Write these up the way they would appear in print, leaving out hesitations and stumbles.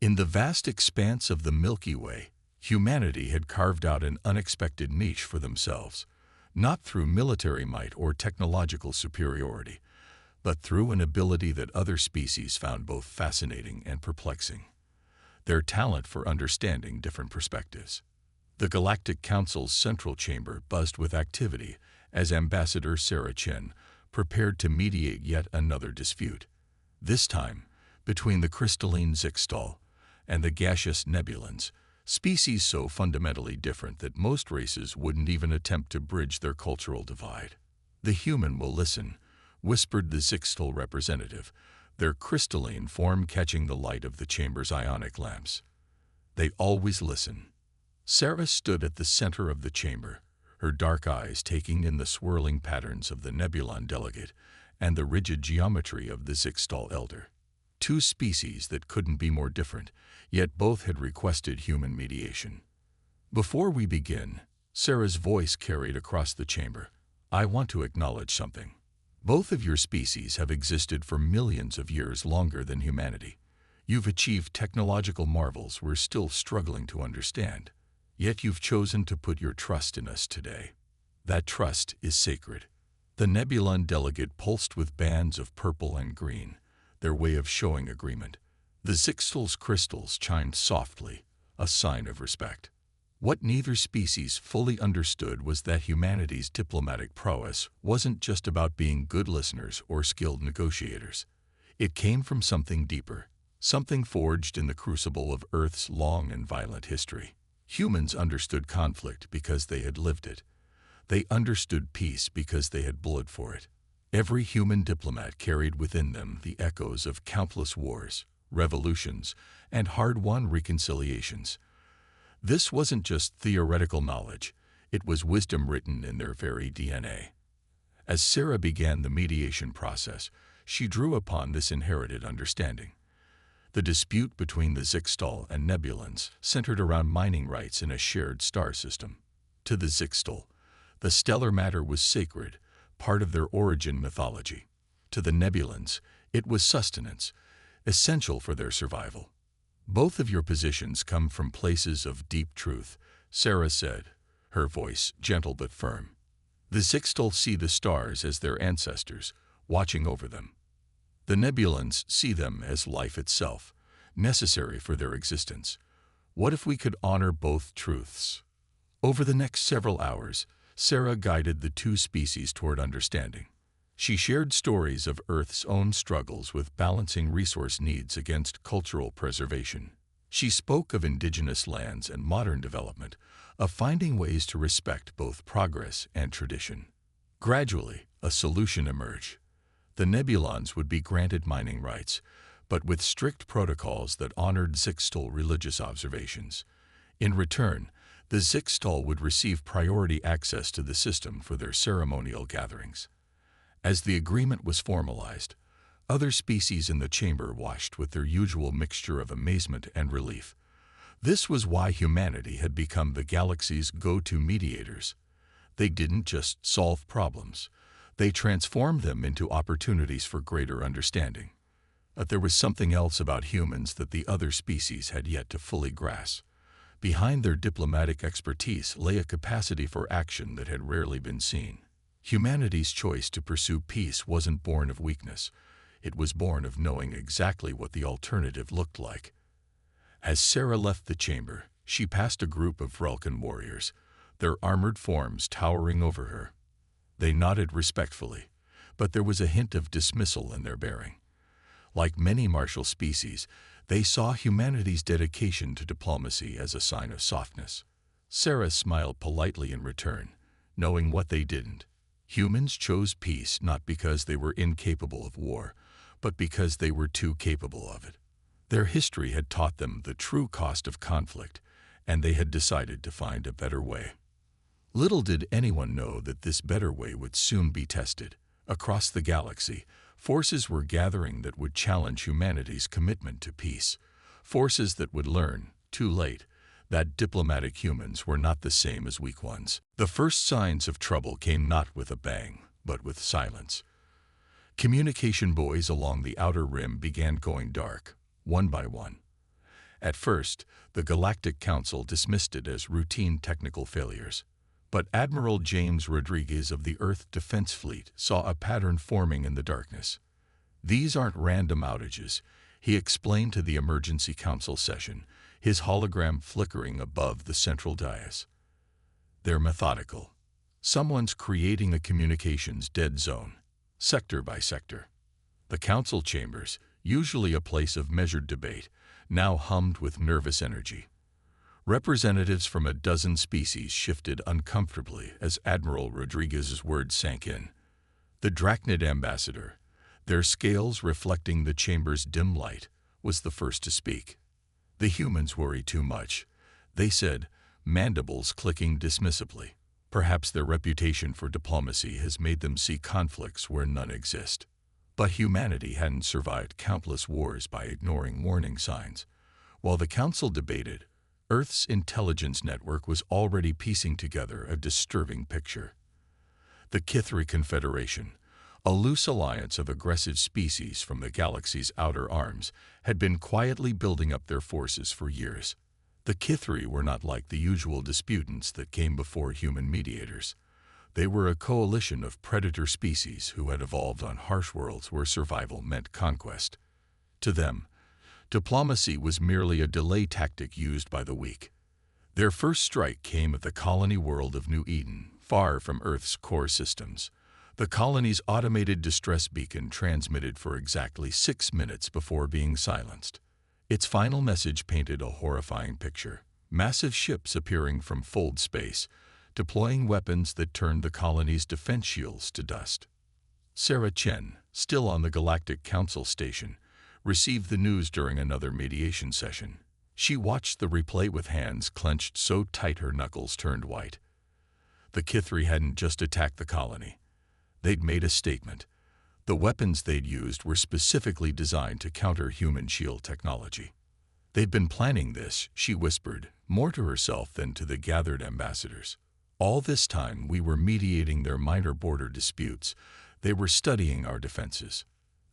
In the vast expanse of the Milky Way, humanity had carved out an unexpected niche for themselves, not through military might or technological superiority, but through an ability that other species found both fascinating and perplexing: their talent for understanding different perspectives. The Galactic Council's central chamber buzzed with activity as Ambassador Sarah Chen prepared to mediate yet another dispute, this time between the crystalline Zixtal and the gaseous Nebulans, species so fundamentally different that most races wouldn't even attempt to bridge their cultural divide. "The human will listen," whispered the Zixtal representative, their crystalline form catching the light of the chamber's ionic lamps. "They always listen." Sarah stood at the center of the chamber, her dark eyes taking in the swirling patterns of the Nebulan delegate and the rigid geometry of the Zixtal elder. Two species that couldn't be more different, yet both had requested human mediation. "Before we begin," Sarah's voice carried across the chamber, "I want to acknowledge something. Both of your species have existed for millions of years longer than humanity. You've achieved technological marvels we're still struggling to understand. Yet you've chosen to put your trust in us today. That trust is sacred." The Nebulan delegate pulsed with bands of purple and green, their way of showing agreement. The Zixtal's crystals chimed softly, a sign of respect. What neither species fully understood was that humanity's diplomatic prowess wasn't just about being good listeners or skilled negotiators. It came from something deeper, something forged in the crucible of Earth's long and violent history. Humans understood conflict because they had lived it. They understood peace because they had bled for it. Every human diplomat carried within them the echoes of countless wars, revolutions, and hard-won reconciliations. This wasn't just theoretical knowledge, it was wisdom written in their very DNA. As Sarah began the mediation process, she drew upon this inherited understanding. The dispute between the Zixtal and Nebulans centered around mining rights in a shared star system. To the Zixtal, the stellar matter was sacred, part of their origin mythology. To the Nebulans, it was sustenance, essential for their survival. "Both of your positions come from places of deep truth," Sarah said, her voice gentle but firm. "The Zixtal see the stars as their ancestors, watching over them. The Nebulans see them as life itself, necessary for their existence. What if we could honor both truths?" Over the next several hours, Sarah guided the two species toward understanding. She shared stories of Earth's own struggles with balancing resource needs against cultural preservation. She spoke of indigenous lands and modern development, of finding ways to respect both progress and tradition. Gradually, a solution emerged. The Nebulans would be granted mining rights, but with strict protocols that honored Zixtal religious observations. In return, the Zixtal would receive priority access to the system for their ceremonial gatherings. As the agreement was formalized, other species in the chamber watched with their usual mixture of amazement and relief. This was why humanity had become the galaxy's go-to mediators. They didn't just solve problems. They transformed them into opportunities for greater understanding. But there was something else about humans that the other species had yet to fully grasp. Behind their diplomatic expertise lay a capacity for action that had rarely been seen. Humanity's choice to pursue peace wasn't born of weakness. It was born of knowing exactly what the alternative looked like. As Sarah left the chamber, she passed a group of Vrelkan warriors, their armored forms towering over her. They nodded respectfully, but there was a hint of dismissal in their bearing. Like many martial species, they saw humanity's dedication to diplomacy as a sign of softness. Sarah smiled politely in return, knowing what they didn't. Humans chose peace not because they were incapable of war, but because they were too capable of it. Their history had taught them the true cost of conflict, and they had decided to find a better way. Little did anyone know that this better way would soon be tested. Across the galaxy, forces were gathering that would challenge humanity's commitment to peace. Forces that would learn, too late, that diplomatic humans were not the same as weak ones. The first signs of trouble came not with a bang, but with silence. Communication buoys along the outer rim began going dark, one by one. At first, the Galactic Council dismissed it as routine technical failures. But Admiral James Rodriguez of the Earth Defense Fleet saw a pattern forming in the darkness. "These aren't random outages," he explained to the Emergency Council session, his hologram flickering above the central dais. "They're methodical. Someone's creating a communications dead zone, sector by sector." The council chambers, usually a place of measured debate, now hummed with nervous energy. Representatives from a dozen species shifted uncomfortably as Admiral Rodriguez's words sank in. The Drachnid ambassador, their scales reflecting the chamber's dim light, was the first to speak. "The humans worry too much," they said, mandibles clicking dismissively. "Perhaps their reputation for diplomacy has made them see conflicts where none exist." But humanity hadn't survived countless wars by ignoring warning signs. While the council debated, Earth's intelligence network was already piecing together a disturbing picture. The Kithri Confederation, a loose alliance of aggressive species from the galaxy's outer arms, had been quietly building up their forces for years. The Kithri were not like the usual disputants that came before human mediators. They were a coalition of predator species who had evolved on harsh worlds where survival meant conquest. To them, diplomacy was merely a delay tactic used by the weak. Their first strike came at the colony world of New Eden, far from Earth's core systems. The colony's automated distress beacon transmitted for exactly 6 minutes before being silenced. Its final message painted a horrifying picture. Massive ships appearing from fold space, deploying weapons that turned the colony's defense shields to dust. Sarah Chen, still on the Galactic Council station, received the news during another mediation session. She watched the replay with hands clenched so tight her knuckles turned white. The Kithri hadn't just attacked the colony. They'd made a statement. The weapons they'd used were specifically designed to counter human shield technology. "They'd been planning this," she whispered, more to herself than to the gathered ambassadors. "All this time we were mediating their minor border disputes. They were studying our defenses."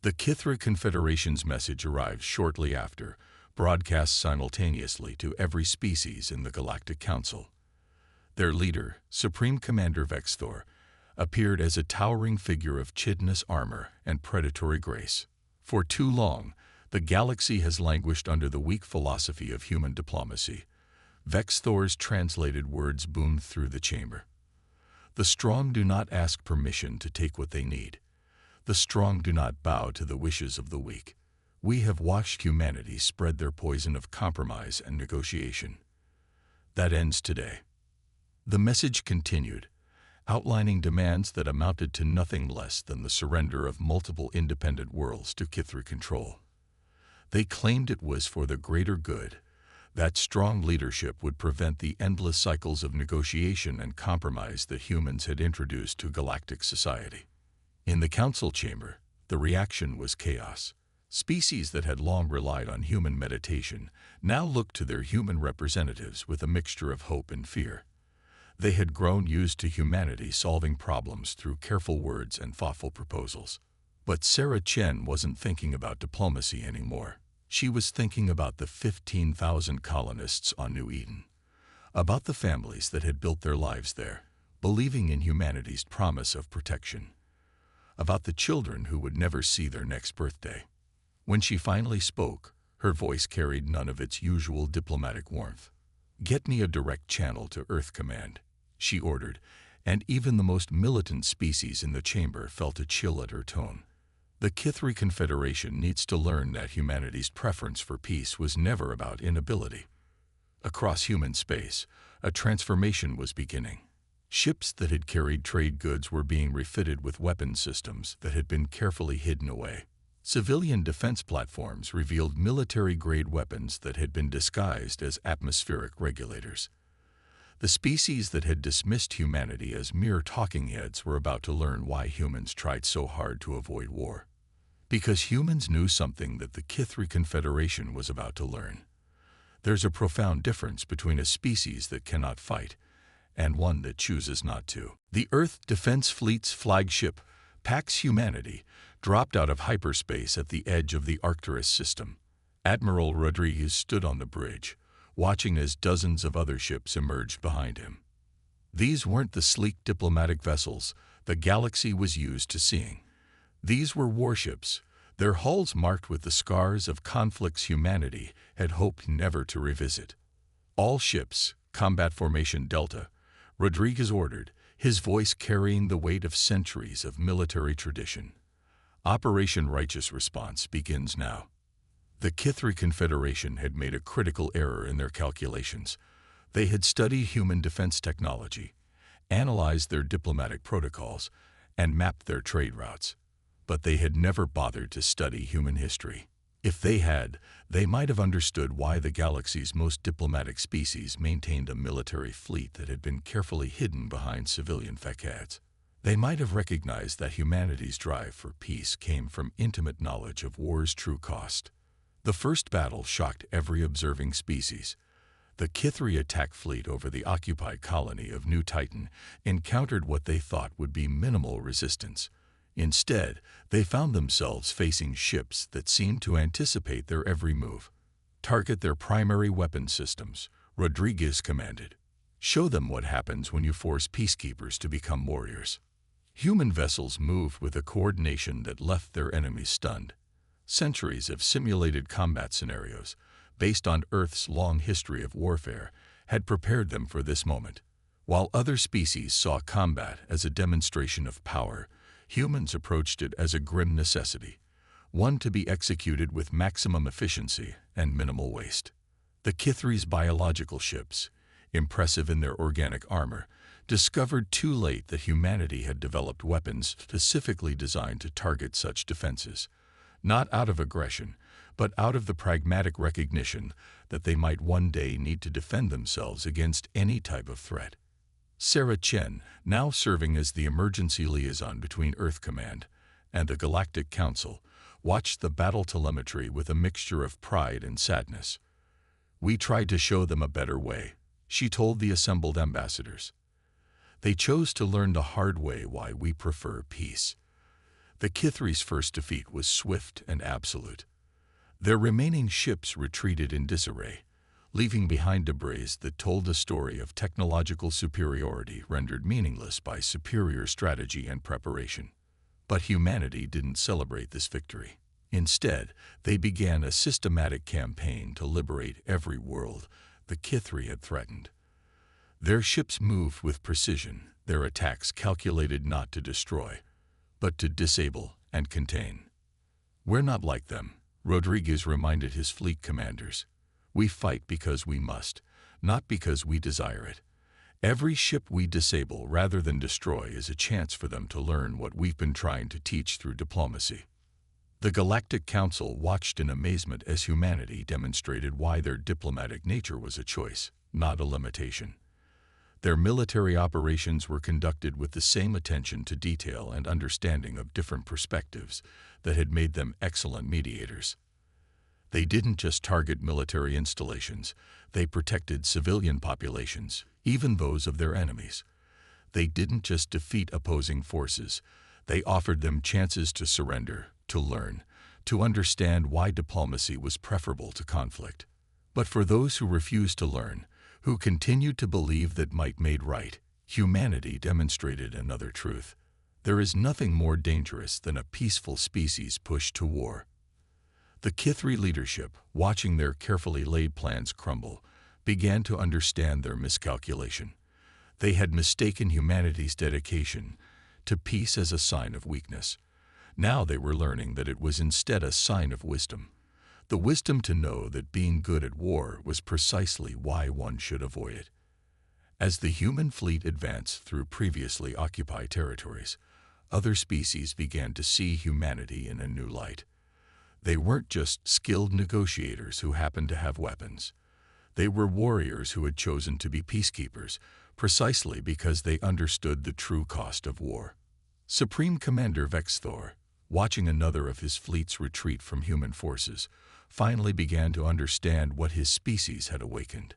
The Kithri Confederation's message arrived shortly after, broadcast simultaneously to every species in the Galactic Council. Their leader, Supreme Commander Vexthor, appeared as a towering figure of chitinous armor and predatory grace. For too long, the galaxy has languished under the weak philosophy of human diplomacy. Vexthor's translated words boomed through the chamber. "The strong do not ask permission to take what they need. The strong do not bow to the wishes of the weak. We have watched humanity spread their poison of compromise and negotiation. That ends today." The message continued, outlining demands that amounted to nothing less than the surrender of multiple independent worlds to Kithri control. They claimed it was for the greater good. That strong leadership would prevent the endless cycles of negotiation and compromise that humans had introduced to galactic society. In the council chamber, the reaction was chaos. Species that had long relied on human meditation now looked to their human representatives with a mixture of hope and fear. They had grown used to humanity solving problems through careful words and thoughtful proposals. But Sarah Chen wasn't thinking about diplomacy anymore. She was thinking about the 15,000 colonists on New Eden, about the families that had built their lives there, believing in humanity's promise of protection, about the children who would never see their next birthday. When she finally spoke, her voice carried none of its usual diplomatic warmth. "Get me a direct channel to Earth Command," she ordered, and even the most militant species in the chamber felt a chill at her tone. The Kithri Confederation needs to learn that humanity's preference for peace was never about inability. Across human space, a transformation was beginning. Ships that had carried trade goods were being refitted with weapon systems that had been carefully hidden away. Civilian defense platforms revealed military-grade weapons that had been disguised as atmospheric regulators. The species that had dismissed humanity as mere talking heads were about to learn why humans tried so hard to avoid war. Because humans knew something that the Kithri Confederation was about to learn. There's a profound difference between a species that cannot fight and one that chooses not to. The Earth Defense Fleet's flagship, Pax Humanity, dropped out of hyperspace at the edge of the Arcturus system. Admiral Rodriguez stood on the bridge, watching as dozens of other ships emerged behind him. These weren't the sleek diplomatic vessels the galaxy was used to seeing. These were warships, their hulls marked with the scars of conflicts humanity had hoped never to revisit. All ships, combat formation Delta, Rodriguez ordered, his voice carrying the weight of centuries of military tradition. Operation Righteous Response begins now. The Kithri Confederation had made a critical error in their calculations. They had studied human defense technology, analyzed their diplomatic protocols, and mapped their trade routes. But they had never bothered to study human history. If they had, they might have understood why the galaxy's most diplomatic species maintained a military fleet that had been carefully hidden behind civilian facades. They might have recognized that humanity's drive for peace came from intimate knowledge of war's true cost. The first battle shocked every observing species. The Kithri attack fleet over the occupied colony of New Titan encountered what they thought would be minimal resistance. Instead, they found themselves facing ships that seemed to anticipate their every move. Target their primary weapon systems, Rodriguez commanded. Show them what happens when you force peacekeepers to become warriors. Human vessels moved with a coordination that left their enemies stunned. Centuries of simulated combat scenarios, based on Earth's long history of warfare, had prepared them for this moment. While other species saw combat as a demonstration of power, humans approached it as a grim necessity, one to be executed with maximum efficiency and minimal waste. The Kithri's biological ships, impressive in their organic armor, discovered too late that humanity had developed weapons specifically designed to target such defenses, not out of aggression, but out of the pragmatic recognition that they might one day need to defend themselves against any type of threat. Sarah Chen, now serving as the emergency liaison between Earth Command and the Galactic Council, watched the battle telemetry with a mixture of pride and sadness. "We tried to show them a better way," she told the assembled ambassadors. "They chose to learn the hard way why we prefer peace." The Kithri's first defeat was swift and absolute. Their remaining ships retreated in disarray, leaving behind debris that told a story of technological superiority rendered meaningless by superior strategy and preparation. But humanity didn't celebrate this victory. Instead, they began a systematic campaign to liberate every world the Kithri had threatened. Their ships moved with precision, their attacks calculated not to destroy, but to disable and contain. "We're not like them," Rodriguez reminded his fleet commanders. "We fight because we must, not because we desire it. Every ship we disable rather than destroy is a chance for them to learn what we've been trying to teach through diplomacy." The Galactic Council watched in amazement as humanity demonstrated why their diplomatic nature was a choice, not a limitation. Their military operations were conducted with the same attention to detail and understanding of different perspectives that had made them excellent mediators. They didn't just target military installations, they protected civilian populations, even those of their enemies. They didn't just defeat opposing forces, they offered them chances to surrender, to learn, to understand why diplomacy was preferable to conflict. But for those who refused to learn, who continued to believe that might made right, humanity demonstrated another truth. There is nothing more dangerous than a peaceful species pushed to war. The Kithri leadership, watching their carefully laid plans crumble, began to understand their miscalculation. They had mistaken humanity's dedication to peace as a sign of weakness. Now they were learning that it was instead a sign of wisdom. The wisdom to know that being good at war was precisely why one should avoid it. As the human fleet advanced through previously occupied territories, other species began to see humanity in a new light. They weren't just skilled negotiators who happened to have weapons. They were warriors who had chosen to be peacekeepers, precisely because they understood the true cost of war. Supreme Commander Vexthor, watching another of his fleets retreat from human forces, finally began to understand what his species had awakened.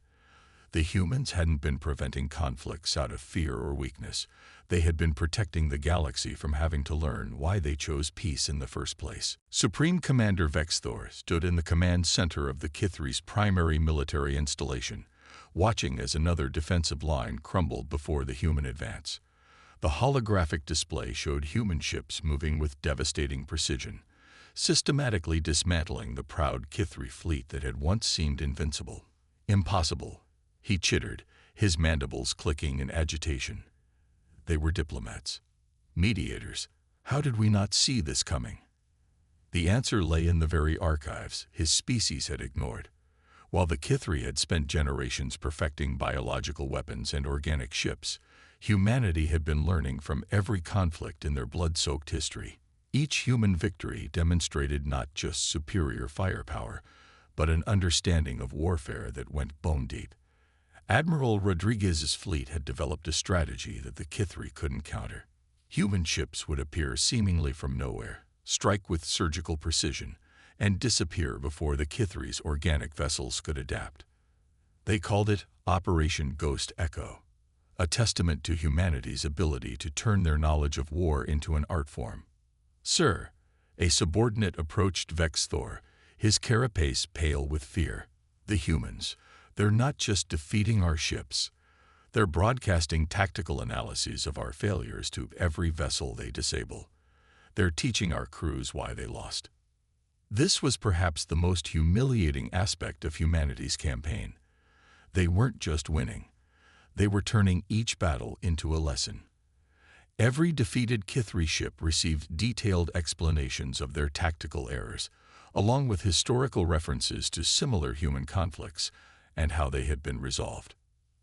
The humans hadn't been preventing conflicts out of fear or weakness. They had been protecting the galaxy from having to learn why they chose peace in the first place. Supreme Commander Vexthor stood in the command center of the Kithri's primary military installation, watching as another defensive line crumbled before the human advance. The holographic display showed human ships moving with devastating precision, systematically dismantling the proud Kithri fleet that had once seemed invincible. Impossible, he chittered, his mandibles clicking in agitation. They were diplomats, mediators. How did we not see this coming? The answer lay in the very archives his species had ignored. While the Kithri had spent generations perfecting biological weapons and organic ships, humanity had been learning from every conflict in their blood-soaked history. Each human victory demonstrated not just superior firepower, but an understanding of warfare that went bone-deep. Admiral Rodriguez's fleet had developed a strategy that the Kithri couldn't counter. Human ships would appear seemingly from nowhere, strike with surgical precision, and disappear before the Kithri's organic vessels could adapt. They called it Operation Ghost Echo, a testament to humanity's ability to turn their knowledge of war into an art form. "Sir," a subordinate approached Vexthor, his carapace pale with fear. "The humans, they're not just defeating our ships. They're broadcasting tactical analyses of our failures to every vessel they disable. They're teaching our crews why they lost." This was perhaps the most humiliating aspect of humanity's campaign. They weren't just winning. They were turning each battle into a lesson. Every defeated Kithri ship received detailed explanations of their tactical errors, along with historical references to similar human conflicts and how they had been resolved.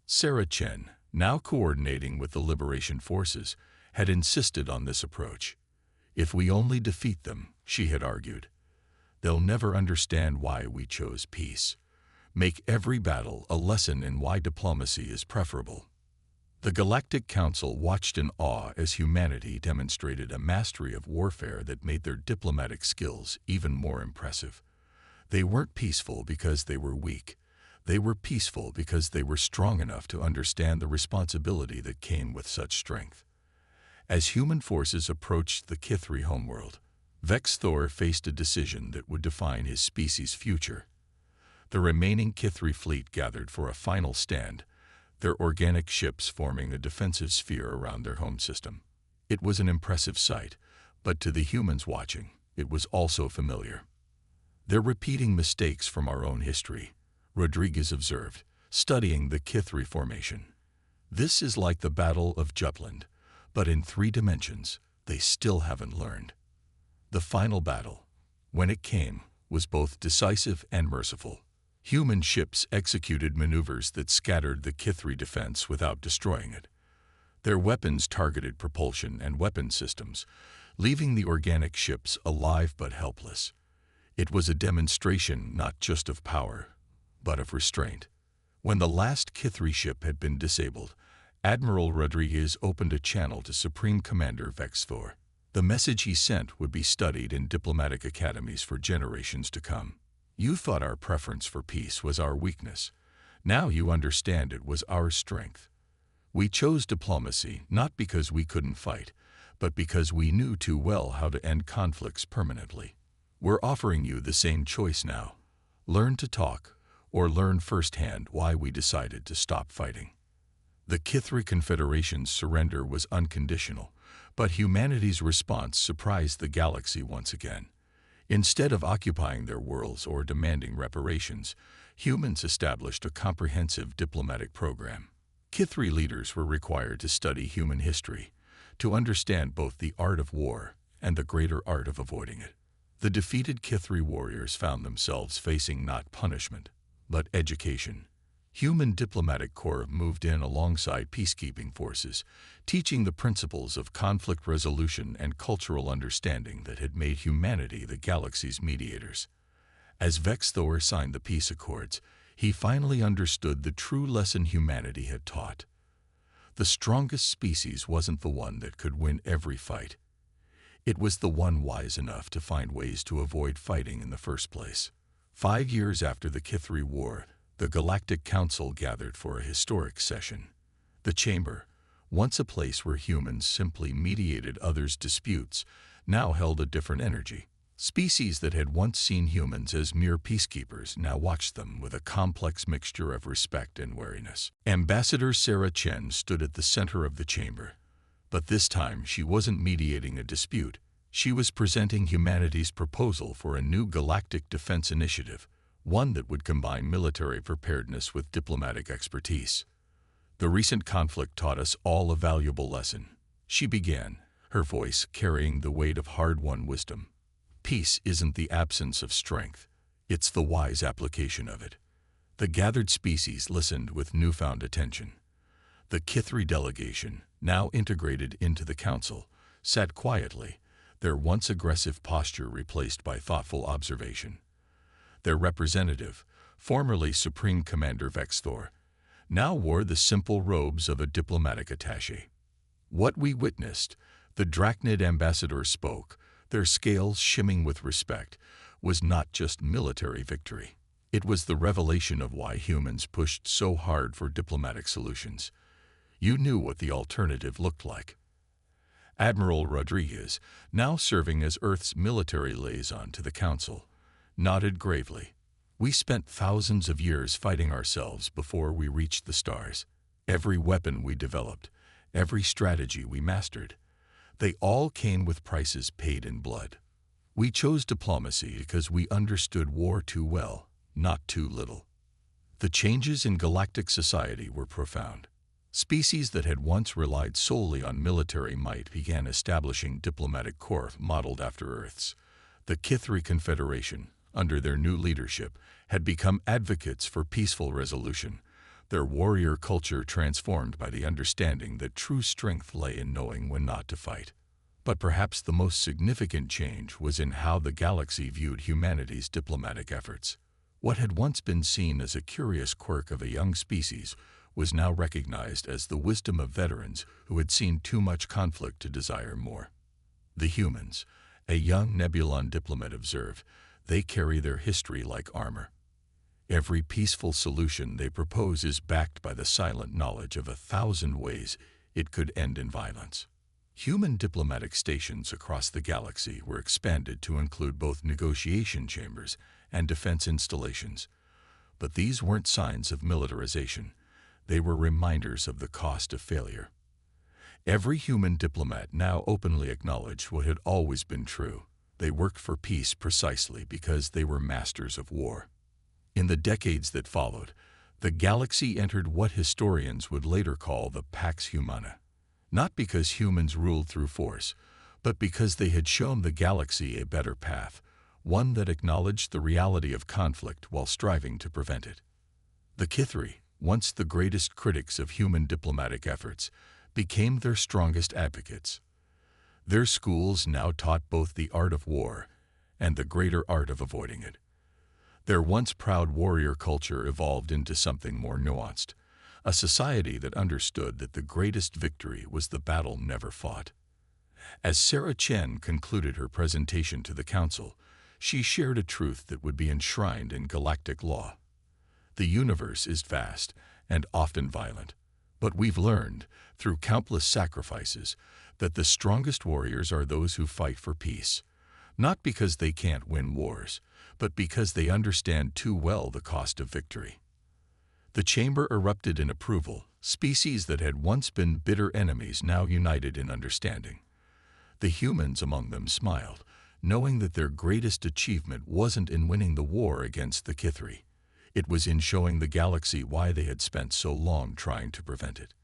Sarah Chen, now coordinating with the Liberation Forces, had insisted on this approach. "If we only defeat them," she had argued, "they'll never understand why we chose peace. Make every battle a lesson in why diplomacy is preferable." The Galactic Council watched in awe as humanity demonstrated a mastery of warfare that made their diplomatic skills even more impressive. They weren't peaceful because they were weak. They were peaceful because they were strong enough to understand the responsibility that came with such strength. As human forces approached the Kithri homeworld, Vexthor faced a decision that would define his species' future. The remaining Kithri fleet gathered for a final stand, their organic ships forming a defensive sphere around their home system. It was an impressive sight, but to the humans watching, it was also familiar. "They're repeating mistakes from our own history," Rodriguez observed, studying the Kithri formation. "This is like the Battle of Jutland, but in 3 dimensions. They still haven't learned." The final battle, when it came, was both decisive and merciful. Human ships executed maneuvers that scattered the Kithri defense without destroying it. Their weapons targeted propulsion and weapon systems, leaving the organic ships alive but helpless. It was a demonstration not just of power, but of restraint. When the last Kithri ship had been disabled, Admiral Rodriguez opened a channel to Supreme Commander Vexthor. The message he sent would be studied in diplomatic academies for generations to come. "You thought our preference for peace was our weakness. Now you understand it was our strength. We chose diplomacy not because we couldn't fight, but because we knew too well how to end conflicts permanently. We're offering you the same choice now. Learn to talk, or learn firsthand why we decided to stop fighting." The Kithri Confederation's surrender was unconditional, but humanity's response surprised the galaxy once again. Instead of occupying their worlds or demanding reparations, humans established a comprehensive diplomatic program. Kithri leaders were required to study human history, to understand both the art of war and the greater art of avoiding it. The defeated Kithri warriors found themselves facing not punishment, but education. Human diplomatic corps moved in alongside peacekeeping forces, teaching the principles of conflict resolution and cultural understanding that had made humanity the galaxy's mediators. As Vexthor signed the peace accords, he finally understood the true lesson humanity had taught. The strongest species wasn't the one that could win every fight. It was the one wise enough to find ways to avoid fighting in the first place. 5 years after the Kithri War, the Galactic Council gathered for a historic session. The chamber, once a place where humans simply mediated others' disputes, now held a different energy. Species that had once seen humans as mere peacekeepers now watched them with a complex mixture of respect and wariness. Ambassador Sarah Chen stood at the center of the chamber. But this time she wasn't mediating a dispute. She was presenting humanity's proposal for a new galactic defense initiative, one that would combine military preparedness with diplomatic expertise. The recent conflict taught us all a valuable lesson. She began, her voice carrying the weight of hard-won wisdom. Peace isn't the absence of strength, it's the wise application of it. The gathered species listened with newfound attention. The Kithri delegation, now integrated into the council, sat quietly, their once aggressive posture replaced by thoughtful observation. Their representative, formerly Supreme Commander Vexthor, now wore the simple robes of a diplomatic attaché. What we witnessed, the Drachnid ambassador spoke, their scales shimming with respect, was not just military victory. It was the revelation of why humans pushed so hard for diplomatic solutions. You knew what the alternative looked like. Admiral Rodriguez, now serving as Earth's military liaison to the Council, nodded gravely. We spent thousands of years fighting ourselves before we reached the stars. Every weapon we developed, every strategy we mastered, they all came with prices paid in blood. We chose diplomacy because we understood war too well, not too little. The changes in galactic society were profound. Species that had once relied solely on military might began establishing diplomatic corps modeled after Earth's. The Kithri Confederation, under their new leadership, had become advocates for peaceful resolution, their warrior culture transformed by the understanding that true strength lay in knowing when not to fight. But perhaps the most significant change was in how the galaxy viewed humanity's diplomatic efforts. What had once been seen as a curious quirk of a young species was now recognized as the wisdom of veterans who had seen too much conflict to desire more. The humans, a young Nebulon diplomat observed, they carry their history like armor. Every peaceful solution they propose is backed by the silent knowledge of 1,000 ways it could end in violence. Human diplomatic stations across the galaxy were expanded to include both negotiation chambers and defense installations. But these weren't signs of militarization. They were reminders of the cost of failure. Every human diplomat now openly acknowledged what had always been true. They worked for peace precisely because they were masters of war. In the decades that followed, the galaxy entered what historians would later call the Pax Humana. Not because humans ruled through force, but because they had shown the galaxy a better path, one that acknowledged the reality of conflict while striving to prevent it. The Kithri, once the greatest critics of human diplomatic efforts, became their strongest advocates. Their schools now taught both the art of war and the greater art of avoiding it. Their once proud warrior culture evolved into something more nuanced, a society that understood that the greatest victory was the battle never fought. As Sarah Chen concluded her presentation to the Council, she shared a truth that would be enshrined in galactic law. The universe is vast and often violent, but we've learned, through countless sacrifices, that the strongest warriors are those who fight for peace, not because they can't win wars, but because they understand too well the cost of victory. The chamber erupted in approval, species that had once been bitter enemies now united in understanding. The humans among them smiled, knowing that their greatest achievement wasn't in winning the war against the Kithri. It was in showing the galaxy why they had spent so long trying to prevent it.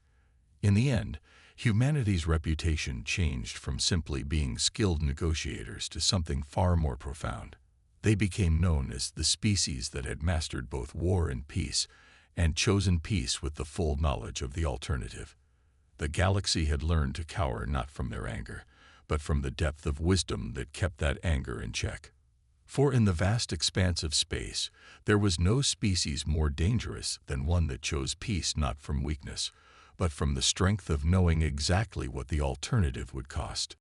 In the end, humanity's reputation changed from simply being skilled negotiators to something far more profound. They became known as the species that had mastered both war and peace, and chosen peace with the full knowledge of the alternative. The galaxy had learned to cower not from their anger, but from the depth of wisdom that kept that anger in check. For in the vast expanse of space, there was no species more dangerous than one that chose peace not from weakness, but from the strength of knowing exactly what the alternative would cost.